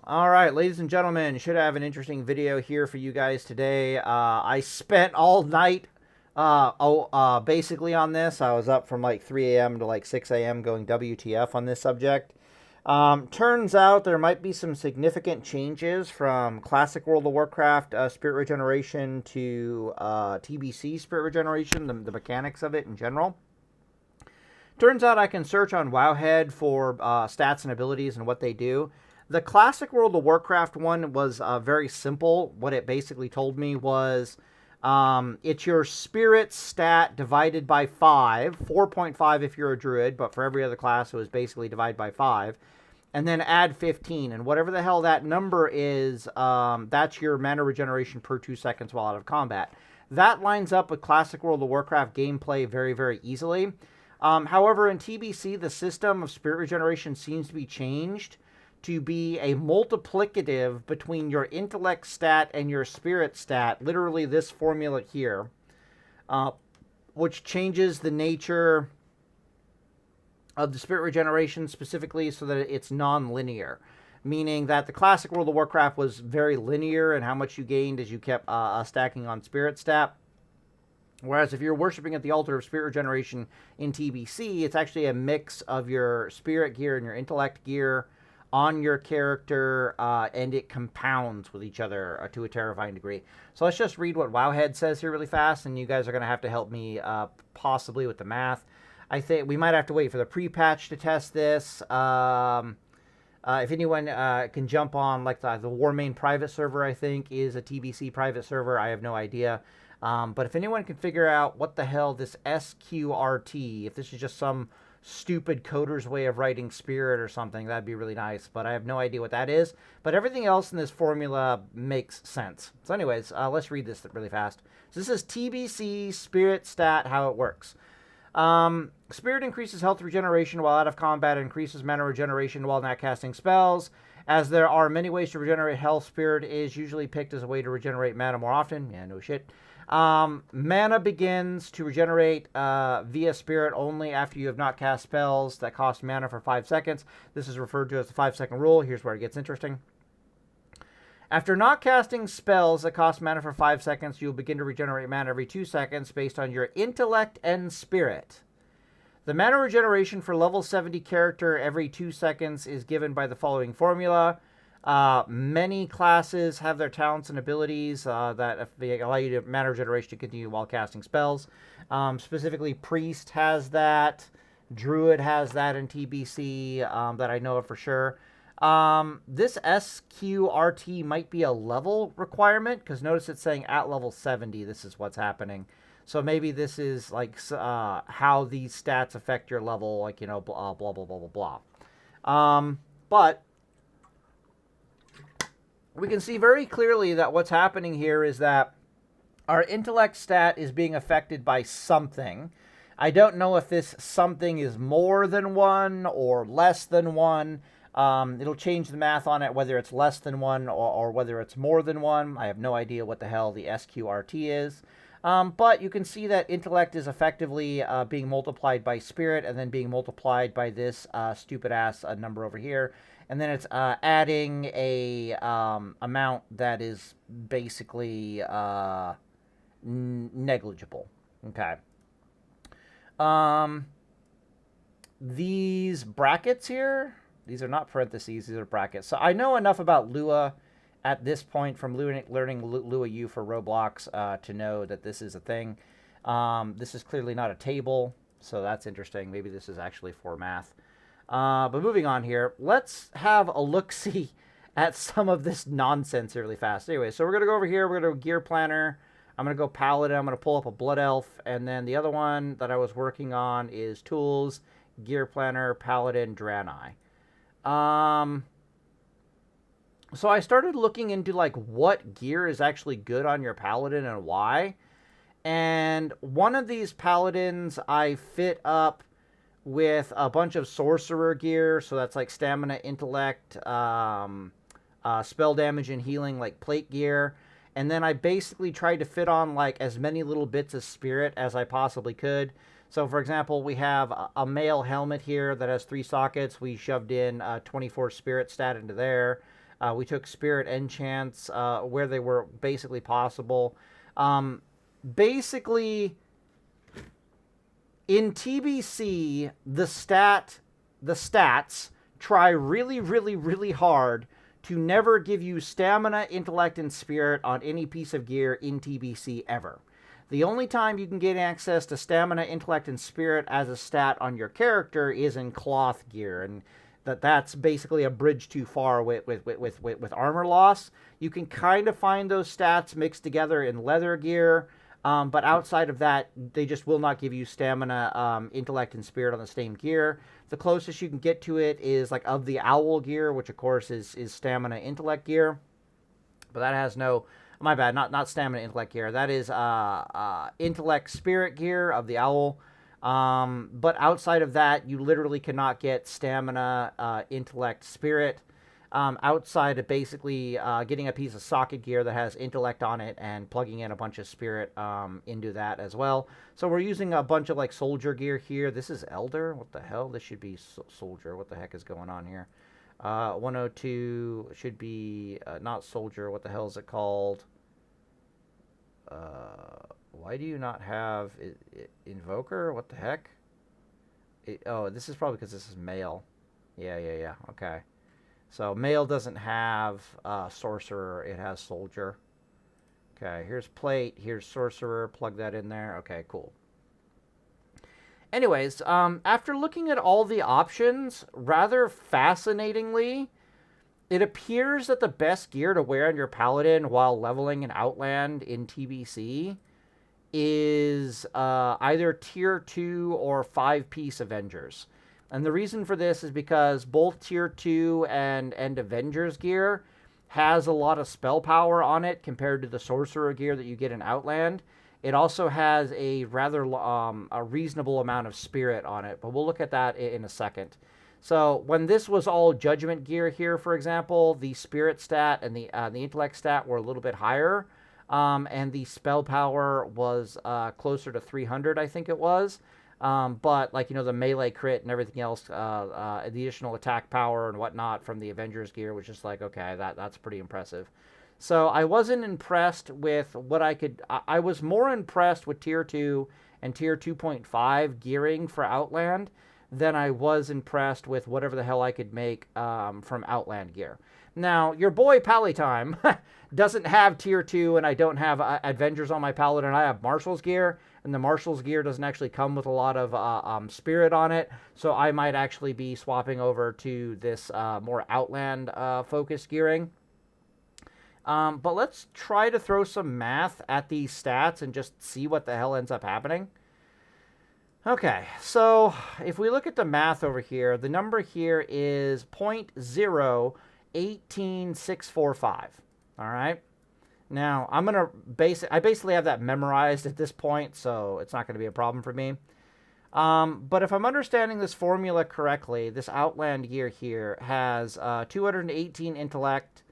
All right, ladies and gentlemen, should have an interesting video here for you guys today. I spent all night basically on this. I was up from like 3 a.m. to like 6 a.m. going WTF on this subject. Turns out there might be some significant changes from Classic World of Warcraft Spirit Regeneration to TBC Spirit Regeneration, the mechanics of it in general. Turns out I can search on Wowhead for stats and abilities and what they do. The Classic World of Warcraft one was very simple. What it basically told me was it's your spirit stat divided by 5, 4.5 if you're a druid, but for every other class it was basically divided by 5, and then add 15. And whatever the hell that number is, that's your mana regeneration per 2 seconds while out of combat. That lines up with Classic World of Warcraft gameplay very, very easily. However, in TBC, the system of spirit regeneration seems to be changed to be a multiplicative between your intellect stat and your spirit stat, literally this formula here, which changes the nature of the spirit regeneration specifically so that it's non-linear, meaning that the Classic World of Warcraft was very linear in how much you gained as you kept stacking on spirit stat. Whereas if you're worshiping at the altar of spirit regeneration in TBC, it's actually a mix of your spirit gear and your intellect gear on your character, and it compounds with each other to a terrifying degree. So let's just read what Wowhead says here really fast, and you guys are going to have to help me possibly with the math. I think we might have to wait for the pre-patch to test this. If anyone can jump on, like the Warmain private server, I think, is a TBC private server. I have no idea. But if anyone can figure out what the hell this SQRT, if this is just some stupid coder's way of writing spirit or something, that'd be really nice. But I have no idea what that is. But everything else in this formula makes sense. So anyways, let's read this really fast. So this is TBC spirit stat, how it works. Spirit increases health regeneration while out of combat, increases mana regeneration while not casting spells. As there are many ways to regenerate health, spirit is usually picked as a way to regenerate mana more often. Yeah, no shit. Mana begins to regenerate via spirit only after you have not cast spells that cost mana for 5 seconds. This is referred to as the 5-second rule. Here's where it gets interesting. After not casting spells that cost mana for 5 seconds, you'll begin to regenerate mana every 2 seconds based on your intellect and spirit. The mana regeneration for level 70 character every 2 seconds is given by the following formula. Many classes have their talents and abilities that they allow you to mana regeneration to continue while casting spells. Specifically, Priest has that. Druid has that in TBC that I know of for sure. This SQRT might be a level requirement because notice it's saying at level 70 this is what's happening. So maybe this is like how these stats affect your level, like, you know, blah, blah, blah, blah, blah, blah. But we can see very clearly that what's happening here is that our intellect stat is being affected by something. I don't know if this something is more than 1 or less than 1. It'll change the math on it, whether it's less than 1 or whether it's more than 1. I have no idea what the hell the SQRT is. But you can see that intellect is effectively being multiplied by spirit and then being multiplied by this stupid-ass number over here. And then it's adding a amount that is basically negligible. Okay. These brackets here, these are not parentheses, these are brackets. So I know enough about Lua at this point from learning Lua U for Roblox to know that this is a thing. This is clearly not a table, so that's interesting. Maybe this is actually for math. But moving on here, let's have a look-see at some of this nonsense really fast. Anyway, so we're going to go over here. We're going to go Gear Planner. I'm going to go Paladin. I'm going to pull up a Blood Elf. And then the other one that I was working on is Tools, Gear Planner, Paladin, Draenei. So I started looking into, like, what gear is actually good on your Paladin and why. And one of these Paladins I fit up with a bunch of sorcerer gear, so that's like stamina, intellect, spell damage and healing, like plate gear. And then I basically tried to fit on like as many little bits of spirit as I possibly could. So for example, we have a male helmet here that has 3 sockets. We shoved in 24 spirit stat into there. We took spirit enchants where they were basically possible. Basically, in TBC, the stats try really, really, really hard to never give you stamina, intellect, and spirit on any piece of gear in TBC ever. The only time you can get access to stamina, intellect, and spirit as a stat on your character is in cloth gear, and that's basically a bridge too far with armor loss. You can kind of find those stats mixed together in leather gear, but outside of that, they just will not give you stamina, intellect, and spirit on the same gear. The closest you can get to it is like of the owl gear, which of course is stamina, intellect gear, but that has no. My bad, not stamina, intellect gear. That is intellect, spirit gear of the owl. But outside of that, you literally cannot get stamina, intellect, spirit. Outside of basically getting a piece of socket gear that has intellect on it and plugging in a bunch of spirit into that as well. So we're using a bunch of like soldier gear here. This is elder. What the hell? This should be soldier. What the heck is going on here? 102 should be not soldier. What the hell is it called? Why do you not have invoker? What the heck? Oh, this is probably because this is male. Yeah. Okay. So male doesn't have sorcerer. It has soldier. Okay, here's plate. Here's sorcerer. Plug that in there. Okay, cool. Anyways, after looking at all the options, rather fascinatingly, it appears that the best gear to wear on your paladin while leveling an Outland in TBC is either tier 2 or 5-piece Avengers. And the reason for this is because both tier 2 and Avengers gear has a lot of spell power on it compared to the sorcerer gear that you get in Outland. It also has a rather a reasonable amount of spirit on it, but we'll look at that in a second. So when this was all judgment gear here, for example, the spirit stat and the intellect stat were a little bit higher, and the spell power was closer to 300, I think it was. But like, the melee crit and everything else, the additional attack power and whatnot from the Avengers gear was just like, okay, that's pretty impressive. So I wasn't impressed with what I could. I was more impressed with tier 2 and tier 2.5 gearing for Outland than I was impressed with whatever the hell I could make from Outland gear. Now, your boy Palatime doesn't have tier 2, and I don't have Avengers on my Paladin. I have Marshal's gear, and the Marshal's gear doesn't actually come with a lot of spirit on it, so I might actually be swapping over to this more Outland focused gearing. But let's try to throw some math at these stats and just see what the hell ends up happening. Okay, so if we look at the math over here, the number here is 0.018645. All right. Now, I basically have that memorized at this point, so it's not going to be a problem for me. But if I'm understanding this formula correctly, this Outland gear here has 218 intellect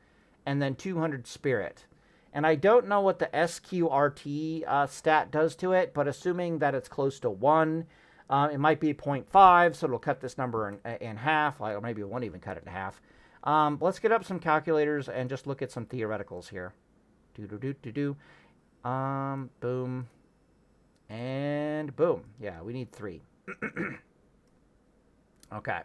and then 200 spirit. And I don't know what the SQRT stat does to it, but assuming that it's close to 1, it might be 0.5, so it'll cut this number in half, or maybe it won't even cut it in half. Let's get up some calculators and just look at some theoreticals here. Boom. And boom. Yeah, we need 3. Okay.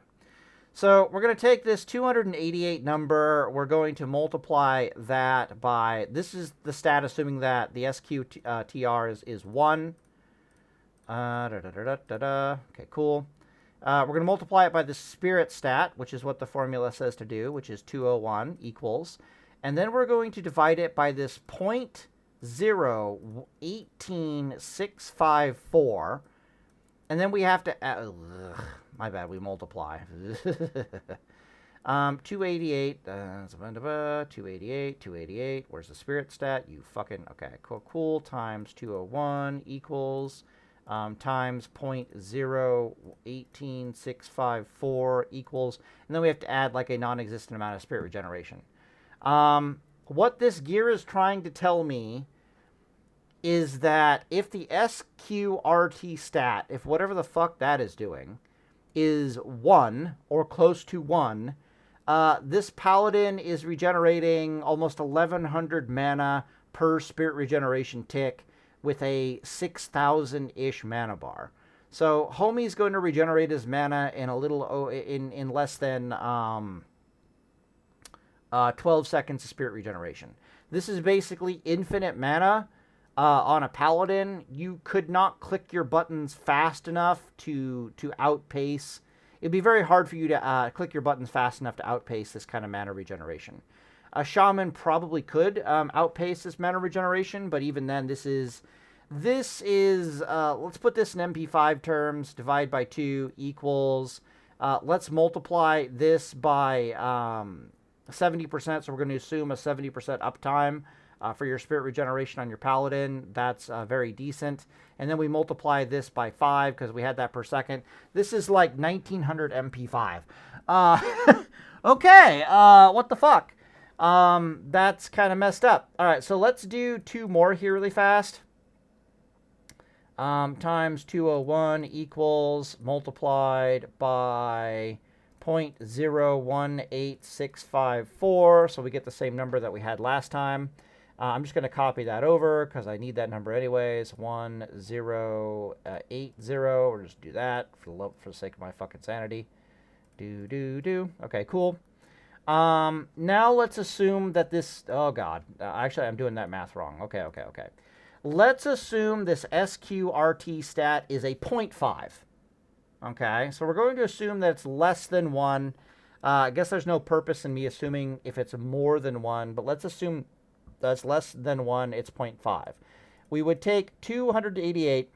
So we're going to take this 288 number. We're going to multiply that by, this is the stat assuming that the SQTR is 1. Okay, cool. We're going to multiply it by the spirit stat, which is what the formula says to do, which is 201 equals. And then we're going to divide it by this 0.018654. And then we have to, my bad, we multiply. 288, 288, where's the spirit stat? You fucking, okay, cool, times 201 equals, times 0.018654 equals, and then we have to add like a non-existent amount of spirit regeneration. What this gear is trying to tell me is that if the SQRT stat, if whatever the fuck that is doing, is 1 or close to 1, This paladin is regenerating almost 1100 mana per spirit regeneration tick with a 6,000-ish mana bar. So homie's going to regenerate his mana in a little in less than 12 seconds of spirit regeneration. This is basically infinite mana on a paladin. You could not click your buttons fast enough to outpace. It'd be very hard for you to click your buttons fast enough to outpace this kind of mana regeneration. A shaman probably could outpace this mana regeneration, but even then, this is let's put this in MP5 terms. Divide by 2 equals. Let's multiply this by 70%. So we're going to assume a 70% uptime for your spirit regeneration on your paladin. That's very decent. And then we multiply this by 5 because we had that per second. This is like 1900 MP5. Okay, what the fuck? That's kind of messed up. All right, so let's do 2 more here really fast. Times 201 equals multiplied by 0.018654. So we get the same number that we had last time. I'm just going to copy that over because I need that number anyways. 1080. We'll just do that for the sake of my fucking sanity. Okay, cool. Now let's assume that this... Oh, God. Actually, I'm doing that math wrong. Okay. Let's assume this SQRT stat is a 0.5. Okay, so we're going to assume that it's less than 1. I guess there's no purpose in me assuming if it's more than 1, but let's assume that's less than 1, it's 0.5. We would take 288,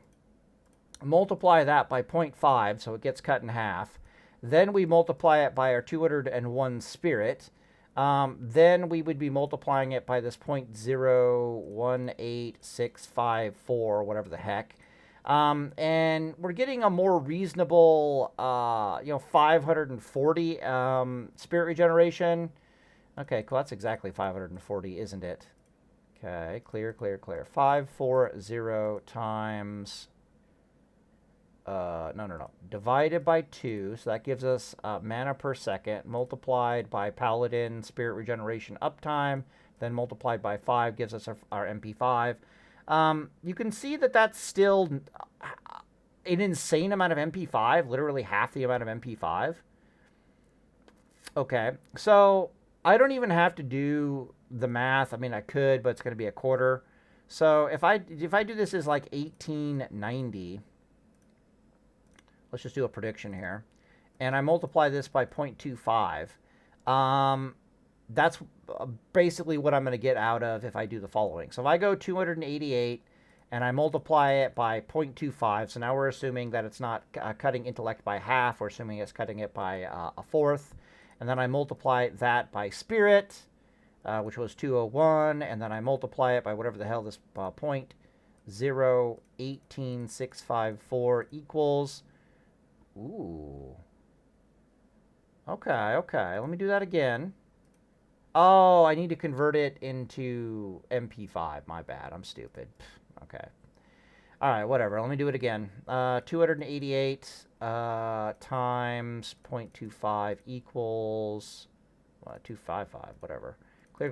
multiply that by 0.5, so it gets cut in half. Then we multiply it by our 201 spirit. Then we would be multiplying it by this 0.018654, whatever the heck. And we're getting a more reasonable, 540 spirit regeneration. Okay, cool. That's exactly 540, isn't it? Okay, clear. 540 times... no. Divided by 2, so that gives us mana per second, multiplied by paladin spirit regeneration uptime, then multiplied by 5 gives us our MP5. You can see that that's still an insane amount of MP5, literally half the amount of MP5. Okay, so I don't even have to do the math. I mean, I could, but it's going to be a quarter. So if I do this as like 1890, let's just do a prediction here, and I multiply this by 0.25, that's basically what I'm going to get out of if I do the following. So if I go 288 and I multiply it by 0.25, so now we're assuming that it's not cutting intellect by half, we're assuming it's cutting it by a fourth, and then I multiply that by spirit, which was 201, and then I multiply it by whatever the hell this 0.018654 equals. Ooh. Okay. Let me do that again. Oh, I need to convert it into MP5. My bad. I'm stupid. Okay. All right, whatever. Let me do it again. 288 times 0.25 equals 255, whatever. Clear.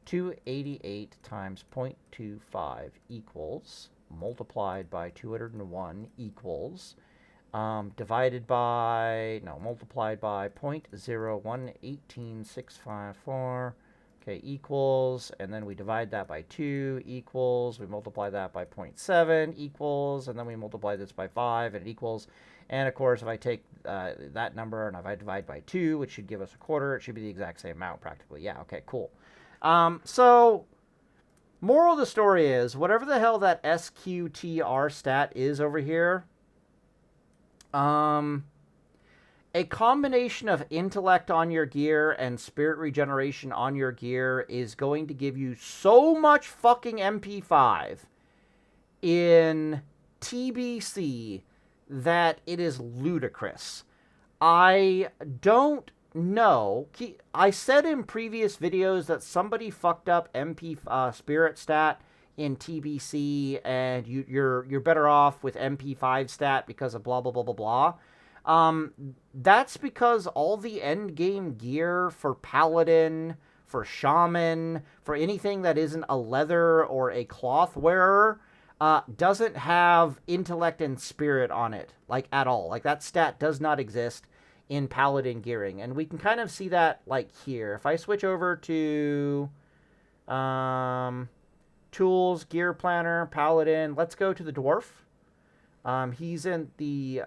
288 times 0.25 equals, multiplied by 201 equals, multiplied by 0.018654, okay, equals, and then we divide that by 2 equals, we multiply that by 0.7 equals, and then we multiply this by 5 and it equals, and of course if I take that number and if I divide by 2, which should give us a quarter, it should be the exact same amount practically. Yeah, okay, cool. So moral of the story is, whatever the hell that SQTR stat is over here, a combination of intellect on your gear and spirit regeneration on your gear is going to give you so much fucking MP5 in TBC that it is ludicrous. I don't know. I said in previous videos that somebody fucked up MP spirit stat in TBC, and you're better off with MP5 stat because of blah blah blah blah blah. That's because all the end game gear for Paladin, for Shaman, for anything that isn't a leather or a cloth wearer, doesn't have Intellect and Spirit on it, like, at all. Like, that stat does not exist in Paladin gearing. And we can kind of see that, like, here. If I switch over to Tools, Gear Planner, Paladin, let's go to the Dwarf. He's in he's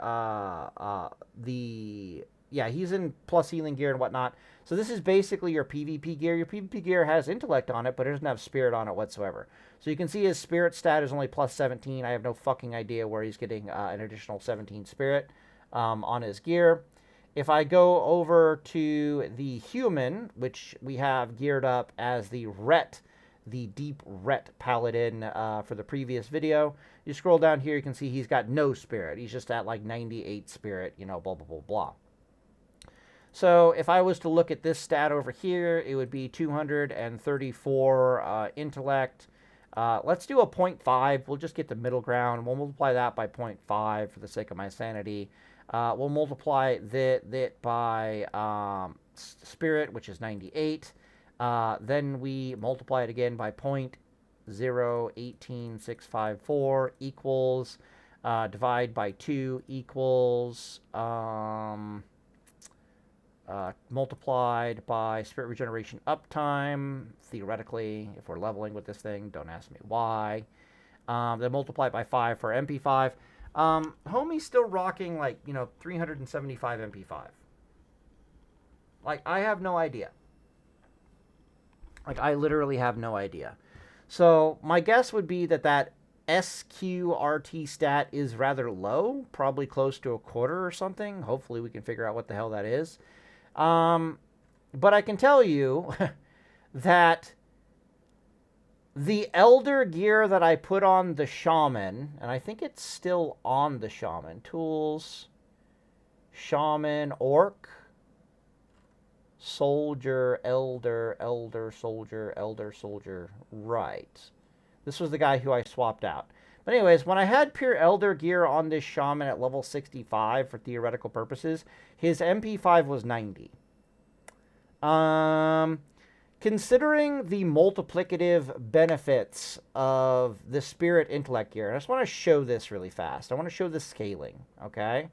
in plus healing gear and whatnot. So this is basically your PvP gear. Your PvP gear has Intellect on it, but it doesn't have Spirit on it whatsoever. So you can see his Spirit stat is only plus 17. I have no fucking idea where he's getting an additional 17 Spirit on his gear. If I go over to the human, which we have geared up as the Ret, the Deep Ret Paladin for the previous video, you scroll down here, you can see he's got no Spirit. He's just at like 98 Spirit, you know, blah, blah, blah, blah. So if I was to look at this stat over here, it would be 234 Intellect. Let's do a 0.5. We'll just get the middle ground. We'll multiply that by 0.5 for the sake of my sanity. We'll multiply that by Spirit, which is 98. Then we multiply it again by 0.018654 equals, divide by 2 equals, multiplied by Spirit Regeneration uptime, theoretically, if we're leveling with this thing, don't ask me why. Then multiply by 5 for MP5. Homie's still rocking, like, 375 MP5. Like, I have no idea. Like, I literally have no idea. So my guess would be that SQRT stat is rather low, probably close to a quarter or something. Hopefully we can figure out what the hell that is. But I can tell you that the Elder gear that I put on the Shaman, and I think it's still on the Shaman, Tools, Shaman, Orc, Soldier, Elder, Soldier, right. This was the guy who I swapped out. But anyways, when I had pure Elder gear on this Shaman at level 65 for theoretical purposes, his MP5 was 90. Considering the multiplicative benefits of the Spirit Intellect gear, I just want to show this really fast. I want to show the scaling, okay?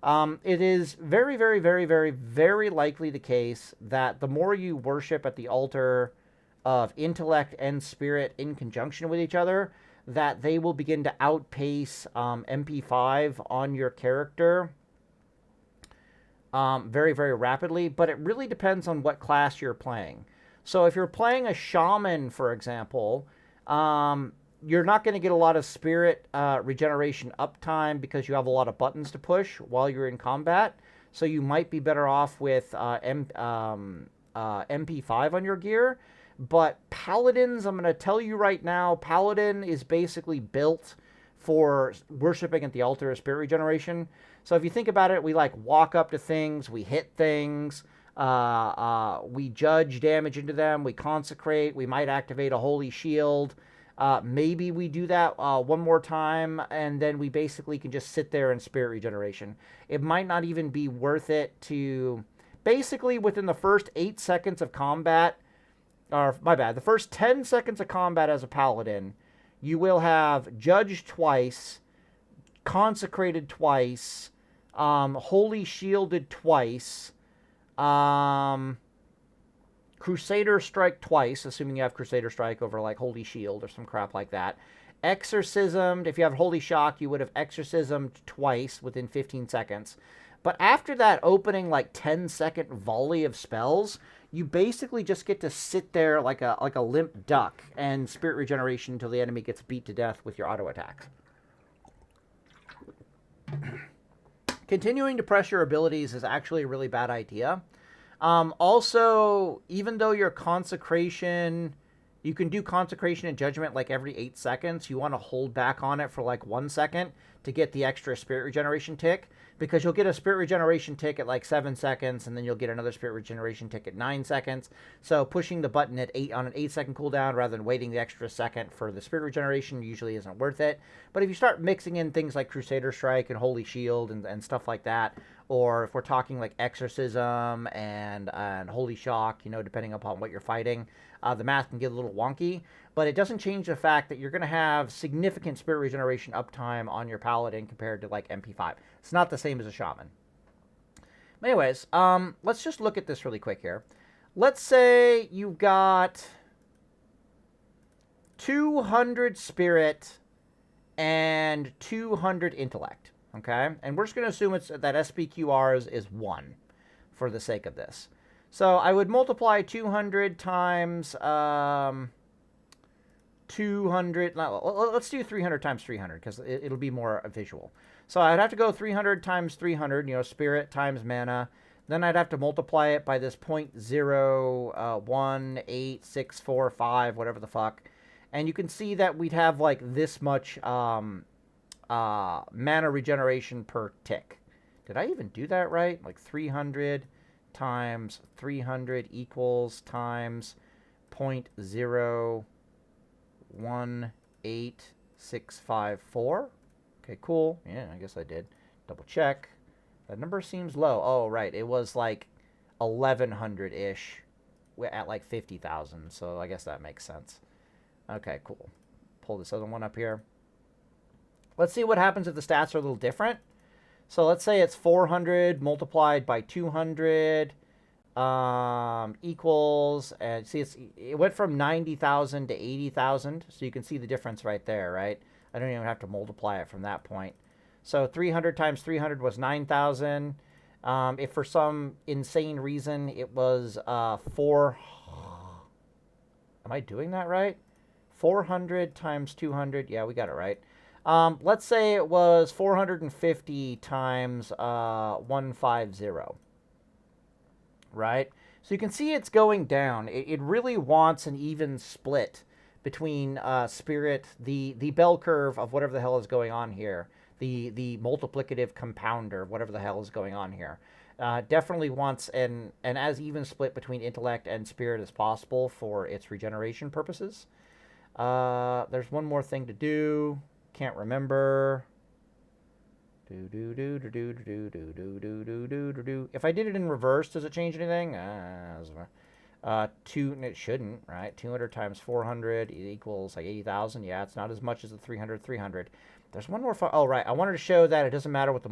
It is very, very, very, very, very likely the case that the more you worship at the altar of Intellect and Spirit in conjunction with each other, that they will begin to outpace MP5 on your character very, very rapidly. But it really depends on what class you're playing. So if you're playing a Shaman, for example, you're not going to get a lot of Spirit regeneration uptime because you have a lot of buttons to push while you're in combat. So you might be better off with MP5 on your gear. But Paladins, I'm going to tell you right now, Paladin is basically built for worshipping at the altar of Spirit regeneration. So if you think about it, we like walk up to things, we hit things, we judge damage into them, we consecrate, we might activate a holy shield. Maybe we do that one more time, and then we basically can just sit there in Spirit regeneration. It might not even be worth it to... Basically, within the first 8 seconds of combat, or my bad, the first 10 seconds of combat as a Paladin, you will have judged twice, consecrated twice, holy shielded twice, Crusader Strike twice, assuming you have Crusader Strike over like Holy Shield or some crap like that. Exorcismed, if you have Holy Shock, you would have exorcismed twice within 15 seconds. But after that opening like 10-second volley of spells, you basically just get to sit there like a limp duck and Spirit regeneration until the enemy gets beat to death with your auto attacks. Continuing to press your abilities is actually a really bad idea. Also, even though your consecration, you can do consecration and judgment like every 8 seconds, you want to hold back on it for like 1 second to get the extra Spirit regeneration tick, because you'll get a Spirit regeneration tick at like 7 seconds, and then you'll get another Spirit regeneration tick at 9 seconds. So pushing the button at 8 on an 8-second cooldown rather than waiting the extra second for the Spirit regeneration usually isn't worth it. But if you start mixing in things like Crusader Strike and Holy Shield and stuff like that, or if we're talking like exorcism and holy shock, you know, depending upon what you're fighting, the math can get a little wonky. But it doesn't change the fact that you're going to have significant spirit regeneration uptime on your paladin compared to like MP5. It's not the same as a shaman. Anyways, let's just look at this really quick here. Let's say you've got 200 spirit and 200 intellect, okay? And we're just going to assume it's that SPQR is 1 for the sake of this. So I would multiply 200 times 200. Let's do 300 times 300 because it'll be more visual. So I'd have to go 300 times 300, you know, spirit times mana. Then I'd have to multiply it by this 0.018645, whatever the fuck. And you can see that we'd have like this much mana regeneration per tick. Did I even do that right? Like 300 times 300 equals times 0.018654. Okay, cool. Yeah, I guess I did. Double check. That number seems low. Oh, right. It was like 1,100-ish at like 50,000. So I guess that makes sense. Okay, cool. Pull this other one up here. Let's see what happens if the stats are a little different. So let's say it's 400 multiplied by 200 equals, and see, it went from 90,000 to 80,000. So you can see the difference right there, right? I don't even have to multiply it from that point. So 300 times 300 was 9,000. If for some insane reason it was 4... Am I doing that right? 400 times 200. Yeah, we got it right. Let's say it was 450 times 150. Right? So you can see it's going down. It really wants an even split between spirit, the bell curve of whatever the hell is going on here, the multiplicative compounder, whatever the hell is going on here. Definitely wants an as even split between intellect and spirit as possible for its regeneration purposes. There's one more thing to do. Can't remember. If I did it in reverse, does it change anything? It shouldn't, right? 200 times 400 equals like 80,000. Yeah, it's not as much as the 300. There's one more. Oh, right. I wanted to show that it doesn't matter what the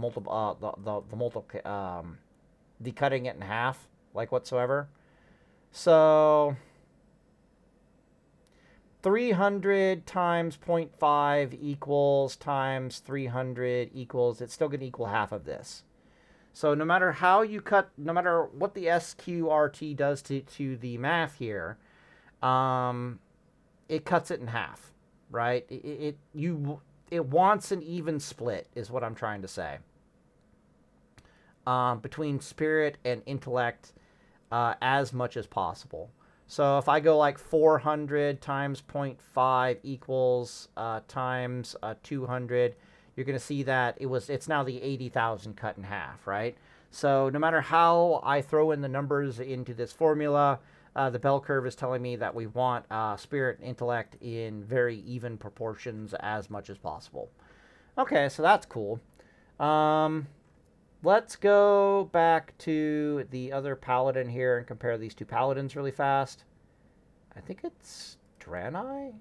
the cutting it in half, like whatsoever. So 300 times 0.5 equals times 300 equals, it's still going to equal half of this. So no matter how you cut, no matter what the SQRT does to the math here, it cuts it in half, right? It wants an even split is what I'm trying to say. Between spirit and intellect as much as possible. So if I go like 400 times 0.5 equals times 200, you're going to see that it's now the 80,000 cut in half, right? So no matter how I throw in the numbers into this formula, the bell curve is telling me that we want spirit and intellect in very even proportions as much as possible. Okay, so that's cool. Let's go back to the other paladin here and compare these two paladins really fast. I think it's Draenei?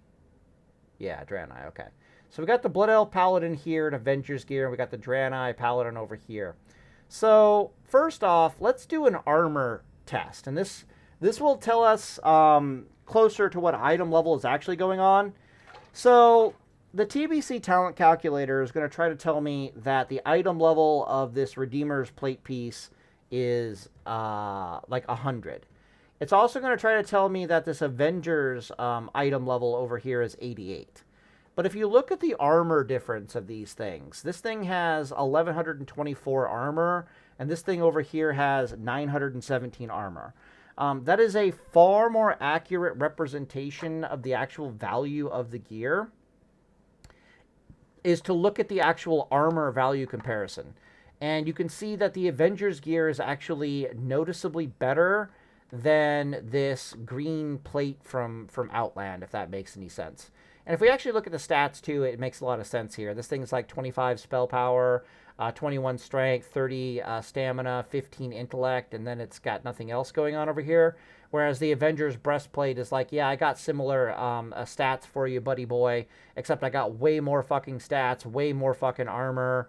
Yeah, Draenei, okay. So we got the Blood Elf Paladin here in Avengers gear, and we got the Draenei Paladin over here. So, first off, let's do an armor test. And this will tell us closer to what item level is actually going on. So, the TBC talent calculator is going to try to tell me that the item level of this Redeemer's plate piece is like 100. It's also going to try to tell me that this Avengers item level over here is 88. But if you look at the armor difference of these things, this thing has 1,124 armor, and this thing over here has 917 armor. That is a far more accurate representation of the actual value of the gear, is to look at the actual armor value comparison. And you can see that the Avengers gear is actually noticeably better than this green plate from Outland, if that makes any sense. And if we actually look at the stats too, it makes a lot of sense here. This thing's like 25 spell power, 21 strength, 30 stamina, 15 intellect, and then it's got nothing else going on over here. Whereas the Avenger's breastplate is like, yeah, I got similar stats for you, buddy boy, except I got way more fucking stats, way more fucking armor,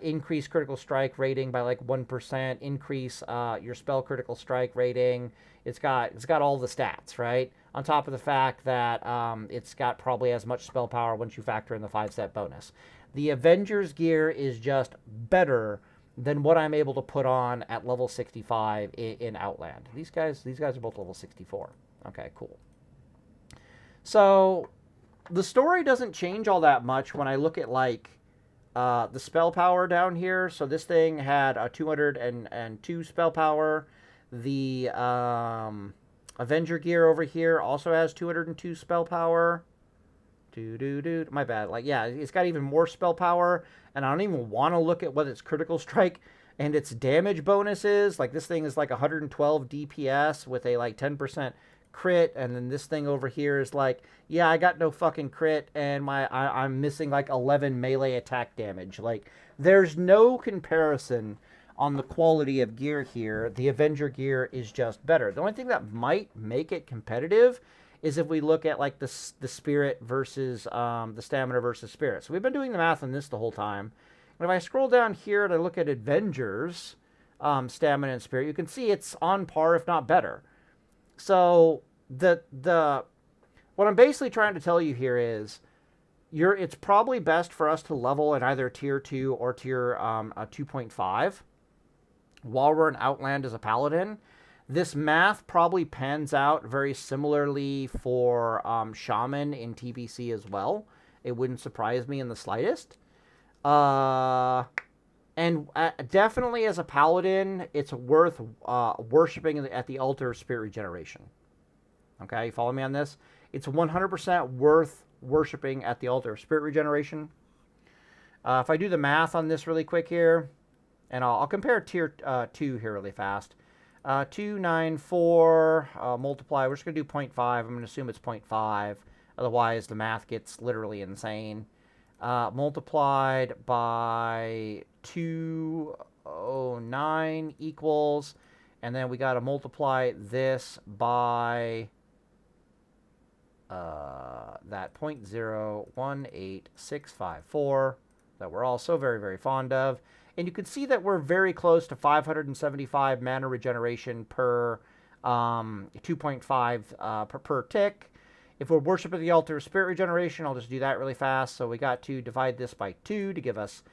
increase critical strike rating by like 1%, increase your spell critical strike rating. It's got all the stats, right? On top of the fact that it's got probably as much spell power once you factor in the 5-step bonus. The Avenger's gear is just better than what I'm able to put on at level 65 in Outland. These guys are both level 64. Okay, cool. So the story doesn't change all that much when I look at like the spell power down here. So this thing had a 202 spell power. The Avenger gear over here also has 202 spell power. My bad. Like, yeah, it's got even more spell power, and I don't even want to look at what its critical strike and its damage bonus is. Like, this thing is like 112 DPS with a like 10% crit, and then this thing over here is like, yeah, I got no fucking crit, and I'm missing like 11 melee attack damage. Like, there's no comparison on the quality of gear here. The Avenger gear is just better. The only thing that might make it competitive is if we look at like the spirit versus the stamina versus spirit. So we've been doing the math on this the whole time. And if I scroll down here and I look at Avengers, stamina and spirit, you can see it's on par, if not better. So what I'm basically trying to tell you here is it's probably best for us to level in either tier 2 or tier 2.5 while we're in Outland as a paladin. This math probably pans out very similarly for Shaman in TBC as well. It wouldn't surprise me in the slightest. And definitely as a paladin, it's worth worshipping at the altar of Spirit Regeneration. Okay, you follow me on this? It's 100% worth worshipping at the altar of Spirit Regeneration. If I do the math on this really quick here, and I'll compare tier 2 here really fast. 294 multiply. We're just going to do 0.5. I'm going to assume it's 0.5. Otherwise, the math gets literally insane. Multiplied by 209 equals. And then we got to multiply this by that 0.018654 that we're all so very, very fond of. And you can see that we're very close to 575 mana regeneration per 2.5 per tick. If we're worshiping the altar of Spirit Regeneration, I'll just do that really fast. So we got to divide this by 2 to give us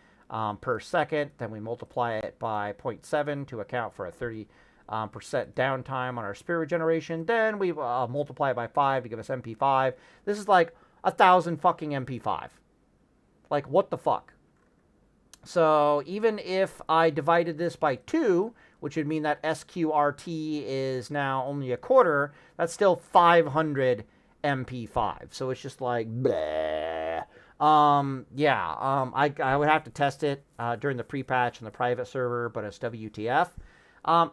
per second. Then we multiply it by 0.7 to account for a 30% downtime on our Spirit Regeneration. Then we multiply it by 5 to give us MP5. This is like 1,000 fucking MP5. Like, what the fuck? So even if I divided this by 2, which would mean that SQRT is now only a quarter, that's still 500 MP5. So it's just like, bleh. I would have to test it during the pre-patch in the private server, but it's WTF.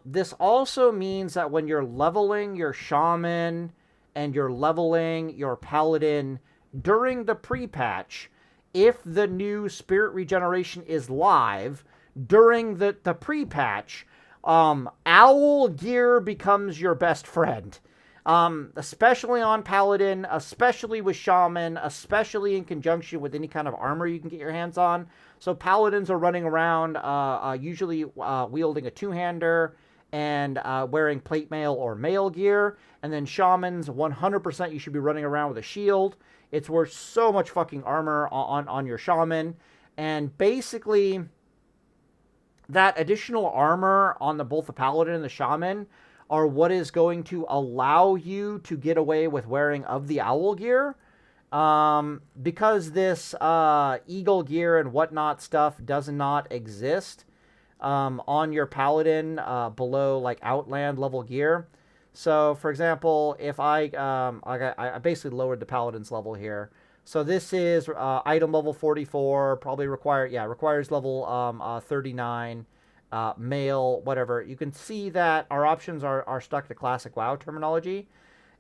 This also means that when you're leveling your shaman and you're leveling your paladin during the pre-patch, if the new Spirit Regeneration is live during the pre-patch, Owl gear becomes your best friend. Especially on Paladin, especially with Shaman, especially in conjunction with any kind of armor you can get your hands on. So Paladins are running around, usually wielding a two-hander and wearing plate mail or mail gear. And then Shamans, 100% you should be running around with a shield. It's worth so much fucking armor on your Shaman. And basically, that additional armor on both the Paladin and the Shaman are what is going to allow you to get away with wearing of the Owl gear. Because this Eagle gear and whatnot stuff does not exist on your Paladin below like Outland level gear. So, for example, if I basically lowered the Paladin's level here. So this is item level 44, probably requires level 39, male, whatever. You can see that our options are stuck to Classic WoW terminology.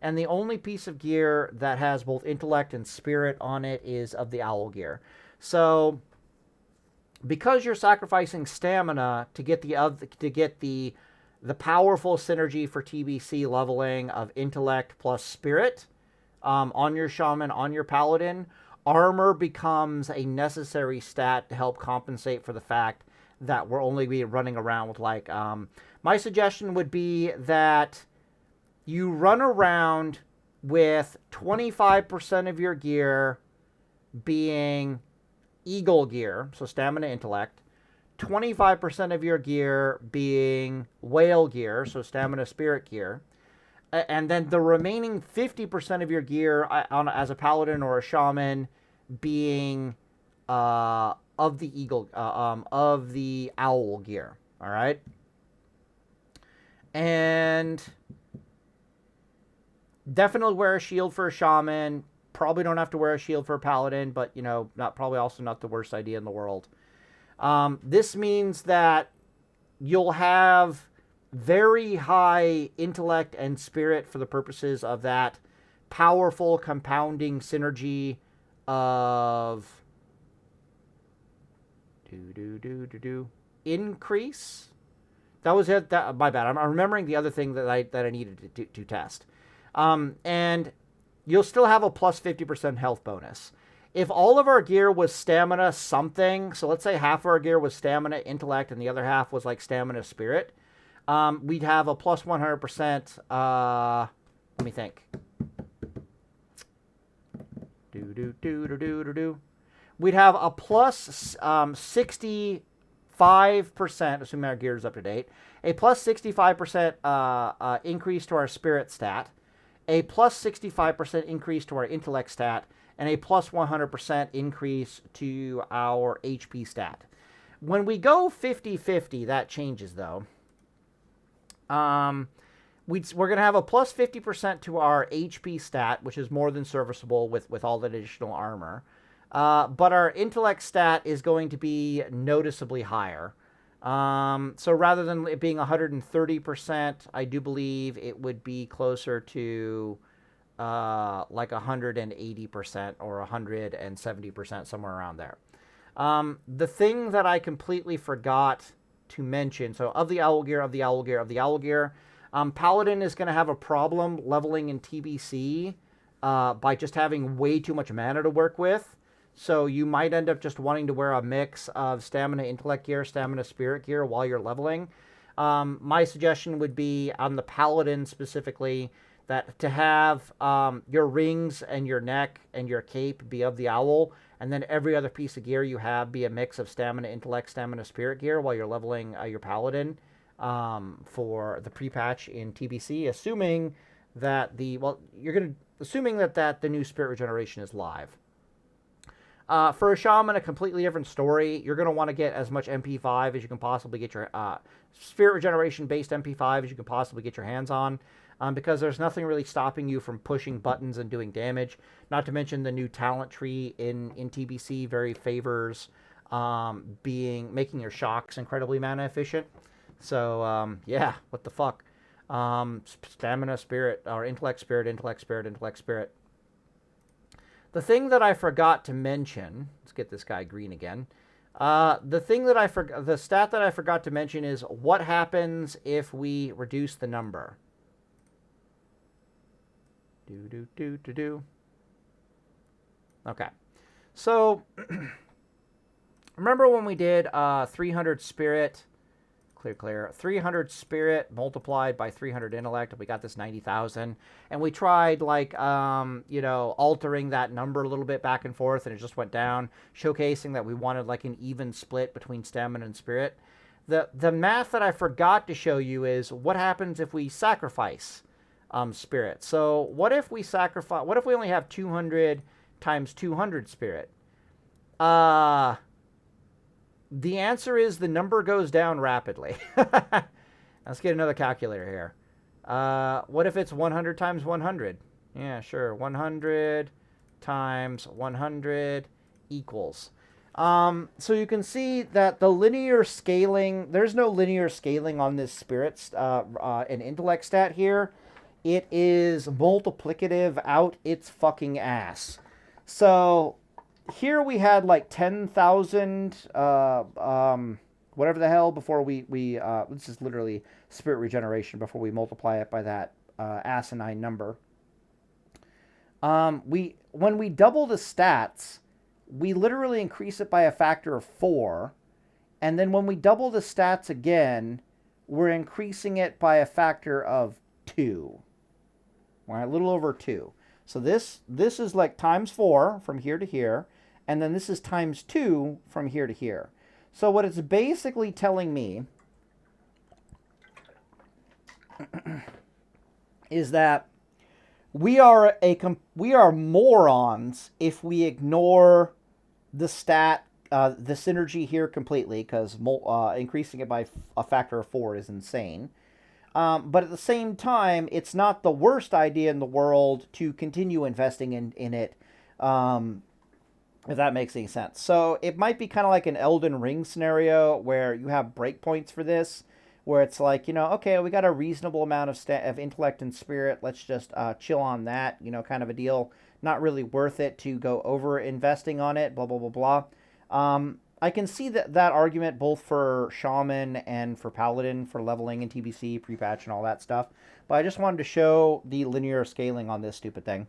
And the only piece of gear that has both Intellect and Spirit on it is of the Owl gear. So because you're sacrificing stamina to get the powerful synergy for TBC leveling of intellect plus spirit on your shaman, on your paladin, armor becomes a necessary stat to help compensate for the fact that we're only be running around with like my suggestion would be that you run around with 25% of your gear being eagle gear, so stamina intellect, 25% of your gear being whale gear, so stamina spirit gear, and then the remaining 50% of your gear as a paladin or a shaman being of the eagle of the owl gear. All right, and definitely wear a shield for a shaman. Probably don't have to wear a shield for a paladin, but you know, also not the worst idea in the world. This means that you'll have very high intellect and spirit for the purposes of that powerful compounding synergy of increase. That was it. My bad. I'm remembering the other thing that I needed to test. And you'll still have a plus 50% health bonus. If all of our gear was stamina something, so let's say half of our gear was stamina intellect and the other half was like stamina spirit, we'd have a plus 100%. Let me think. We'd have a plus 65%, assuming our gear is up to date, a plus 65% increase to our spirit stat, a plus 65% increase to our intellect stat, and a plus 100% increase to our HP stat. When we go 50-50, that changes, though. We're going to have a plus 50% to our HP stat, which is more than serviceable with all that additional armor. But our intellect stat is going to be noticeably higher. So rather than it being 130%, I do believe it would be closer to like 180% or 170%, somewhere around there. The thing that I completely forgot to mention, so of the owl gear, Paladin is going to have a problem leveling in TBC by just having way too much mana to work with. So you might end up just wanting to wear a mix of stamina intellect gear, stamina spirit gear while you're leveling. My suggestion would be on the Paladin specifically that to have your rings and your neck and your cape be of the owl, and then every other piece of gear you have be a mix of stamina intellect, stamina spirit gear while you're leveling your Paladin for the pre-patch in TBC, assuming that the new Spirit Regeneration is live. For a shaman, a completely different story. You're going to want to get as much MP5 as you can possibly get your Spirit Regeneration based MP5 as you can possibly get your hands on, because there's nothing really stopping you from pushing buttons and doing damage. Not to mention the new talent tree in TBC very favors making your shocks incredibly mana efficient. So yeah, what the fuck? Stamina spirit or intellect spirit. The thing that I forgot to mention, let's get this guy green again. The stat that I forgot to mention is what happens if we reduce the number. Okay. So, remember when we did 300 spirit, clear, 300 spirit multiplied by 300 intellect, and we got this 90,000, and we tried like altering that number a little bit back and forth, and it just went down, showcasing that we wanted like an even split between stamina and spirit. The math that I forgot to show you is what happens if we sacrifice spirit. So what if we only have 200 times 200 spirit? The answer is the number goes down rapidly. Let's get another calculator here. What if it's 100 times 100? Yeah, sure. 100 times 100 equals. So you can see that the linear scaling, there's no linear scaling on this spirit and intellect stat here. It is multiplicative out its fucking ass. So here we had like 10,000, whatever the hell, before this is literally spirit regeneration before we multiply it by that asinine number. When we double the stats, we literally increase it by a factor of 4. And then when we double the stats again, we're increasing it by a factor of 2. Right, a little over 2. So this is like times 4 from here to here, and then this is times 2 from here to here. So what it's basically telling me is that we are morons if we ignore the synergy here completely, because increasing it by a factor of 4 is insane. But at the same time, it's not the worst idea in the world to continue investing in it, if that makes any sense. So it might be kind of like an Elden Ring scenario where you have breakpoints for this, where it's like, okay, we got a reasonable amount of intellect and spirit. Let's just chill on that, kind of a deal. Not really worth it to go over investing on it, blah, blah, blah, blah. I can see that argument both for Shaman and for Paladin for leveling in TBC, pre-patch, and all that stuff. But I just wanted to show the linear scaling on this stupid thing.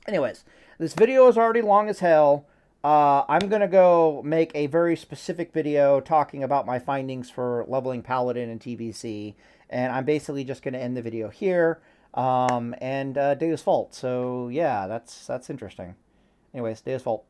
Anyways, this video is already long as hell. I'm going to go make a very specific video talking about my findings for leveling Paladin and TBC. And I'm basically just going to end the video here. Deus Vult. So, yeah, that's interesting. Anyways, Deus Vult.